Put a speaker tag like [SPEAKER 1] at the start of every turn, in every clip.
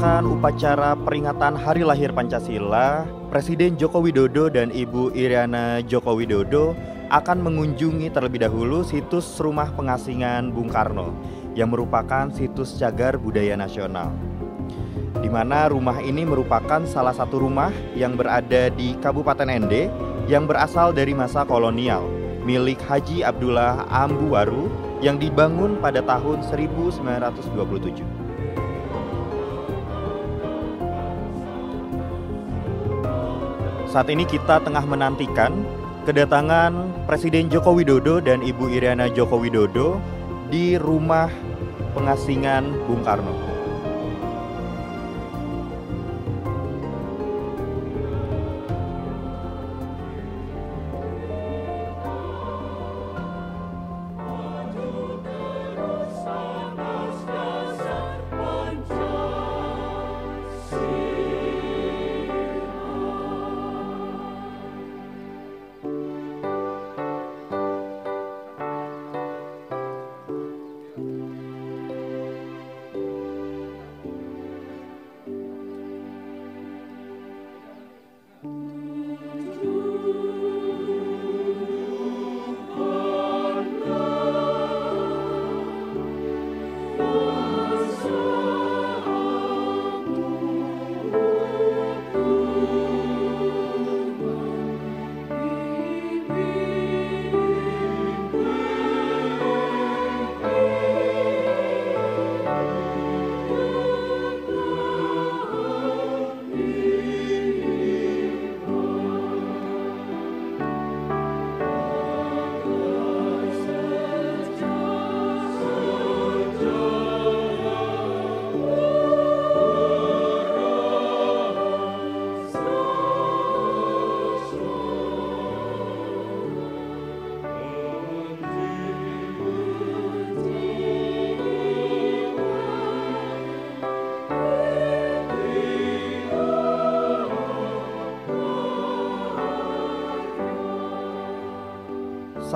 [SPEAKER 1] melaksanakan upacara peringatan Hari Lahir Pancasila, Presiden Joko Widodo dan Ibu Iriana Joko Widodo akan mengunjungi terlebih dahulu situs Rumah Pengasingan Bung Karno yang merupakan situs cagar budaya nasional. Di mana rumah ini merupakan salah satu rumah yang berada di Kabupaten Ende yang berasal dari masa kolonial, milik Haji Abdullah Ambuwaru yang dibangun pada tahun 1927. Saat ini kita tengah menantikan kedatangan Presiden Joko Widodo dan Ibu Iriana Joko Widodo di Rumah Pengasingan Bung Karno.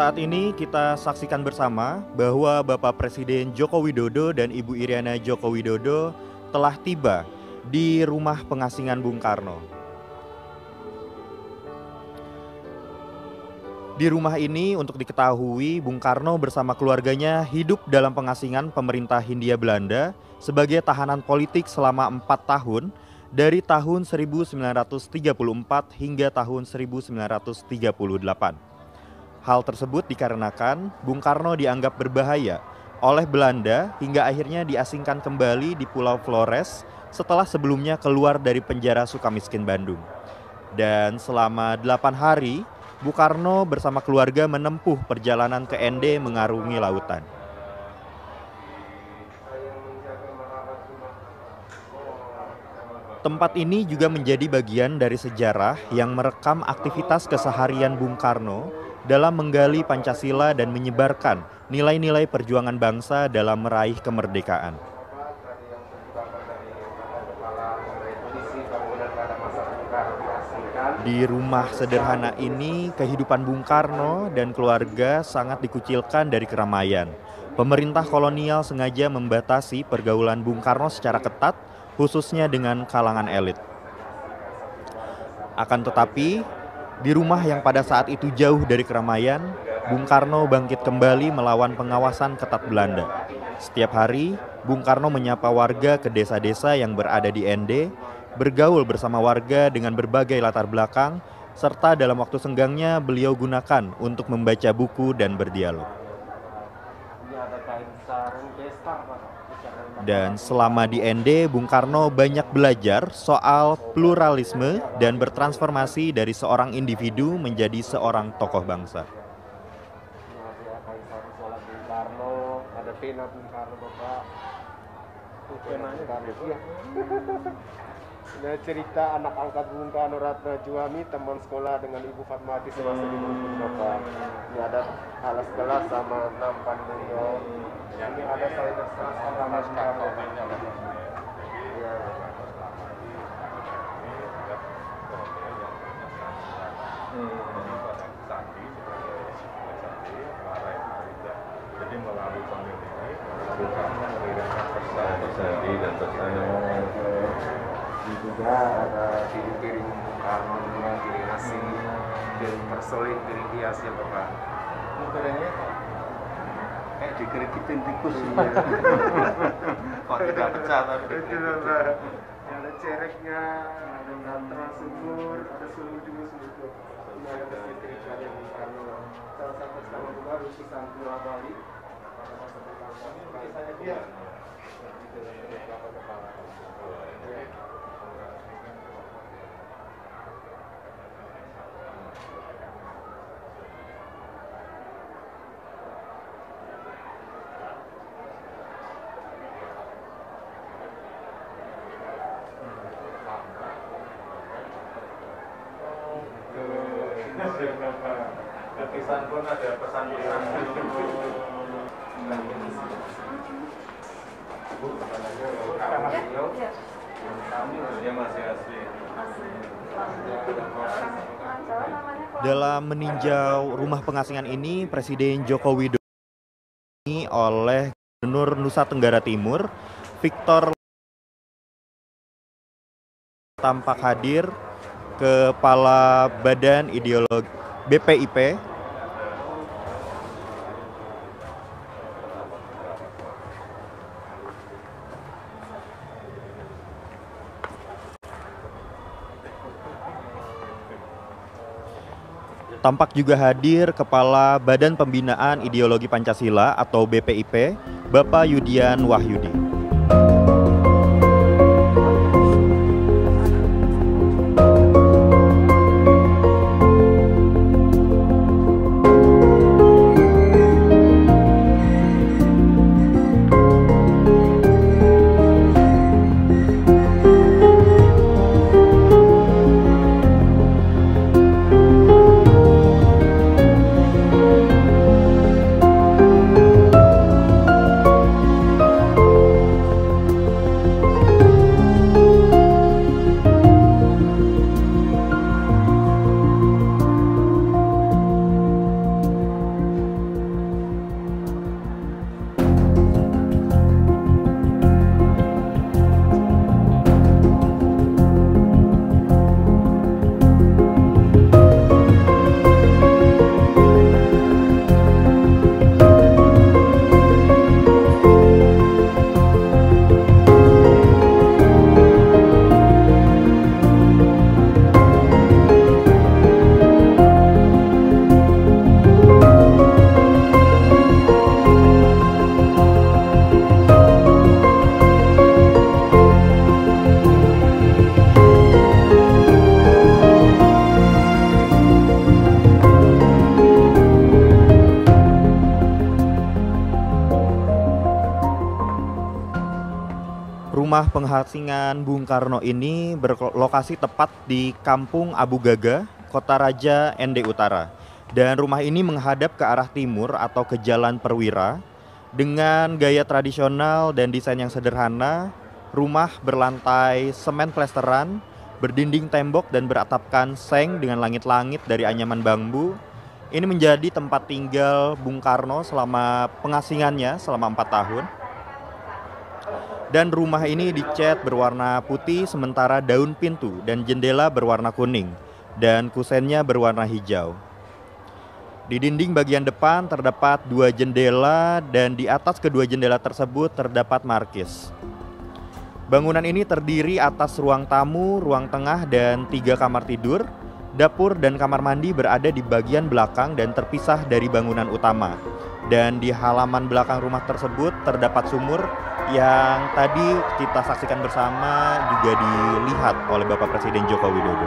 [SPEAKER 1] Saat ini kita saksikan bersama bahwa Bapak Presiden Joko Widodo dan Ibu Iriana Joko Widodo telah tiba di Rumah Pengasingan Bung Karno. Di rumah ini untuk diketahui Bung Karno bersama keluarganya hidup dalam pengasingan pemerintah Hindia Belanda sebagai tahanan politik selama 4 tahun dari tahun 1934 hingga tahun 1938. Hal tersebut dikarenakan Bung Karno dianggap berbahaya oleh Belanda hingga akhirnya diasingkan kembali di Pulau Flores setelah sebelumnya keluar dari penjara Sukamiskin Bandung. Dan selama 8 hari, Bung Karno bersama keluarga menempuh perjalanan ke Ende mengarungi lautan. Tempat ini juga menjadi bagian dari sejarah yang merekam aktivitas keseharian Bung Karno dalam menggali Pancasila dan menyebarkan nilai-nilai perjuangan bangsa dalam meraih kemerdekaan. Di rumah sederhana ini, kehidupan Bung Karno dan keluarga sangat dikucilkan dari keramaian. Pemerintah kolonial sengaja membatasi pergaulan Bung Karno secara ketat, khususnya dengan kalangan elit. Akan tetapi, di rumah yang pada saat itu jauh dari keramaian, Bung Karno bangkit kembali melawan pengawasan ketat Belanda. Setiap hari, Bung Karno menyapa warga ke desa-desa yang berada di Ende, bergaul bersama warga dengan berbagai latar belakang, serta dalam waktu senggangnya beliau gunakan untuk membaca buku dan berdialog. Dan selama di Ende, Bung Karno banyak belajar soal pluralisme dan bertransformasi dari seorang individu menjadi seorang tokoh bangsa.
[SPEAKER 2] Nah, cerita anak angkat Bung Karno Ratna Juami, teman sekolah dengan Ibu Fatmawati semasa di Bapak. Ini ada alas gelas sama nampan beliau. Ini ada saya sama Karno. Ya.
[SPEAKER 3] Jadi melalui pemilu ini Bung Karno mengirimkan pesan dan pesan
[SPEAKER 2] juga ada piring Bung Karno juga piring nasi dan persolin piring hias ya Bapak.
[SPEAKER 3] piringnya kayak dikerikitin tikus. Kok tidak pecah tapi
[SPEAKER 2] Itu Bapak. Ada cereknya, ada natra sumur, ada sumur juga sumur. Ini ada piring Bung Karno. Salah satu sama juga Rusikan Pulau Bali. Pada masa Bung Karno, biasanya dia.
[SPEAKER 3] Lukisan pun ada pesan-pesan dia masih asli.
[SPEAKER 1] Dalam meninjau rumah pengasingan ini, Presiden Joko Widodo oleh Gubernur Nusa Tenggara Timur, Victor tampak hadir, Kepala Badan Ideologi BPIP, tampak juga hadir Kepala Badan Pembinaan Ideologi Pancasila atau BPIP, Bapak Yudian Wahyudi. Rumah pengasingan Bung Karno ini berlokasi tepat di Kampung Abu Gaga, Kota Raja ND Utara. Dan rumah ini menghadap ke arah timur atau ke Jalan Perwira. Dengan gaya tradisional dan desain yang sederhana, rumah berlantai semen plesteran, berdinding tembok dan beratapkan seng dengan langit-langit dari anyaman bambu. Ini menjadi tempat tinggal Bung Karno selama pengasingannya selama 4 tahun. Dan rumah ini dicat berwarna putih sementara daun pintu dan jendela berwarna kuning dan kusennya berwarna hijau. Di dinding bagian depan terdapat 2 jendela dan di atas kedua jendela tersebut terdapat markis. Bangunan ini terdiri atas ruang tamu, ruang tengah dan 3 kamar tidur. Dapur dan kamar mandi berada di bagian belakang dan terpisah dari bangunan utama. Dan di halaman belakang rumah tersebut terdapat sumur yang tadi kita saksikan bersama juga dilihat oleh Bapak Presiden Joko Widodo.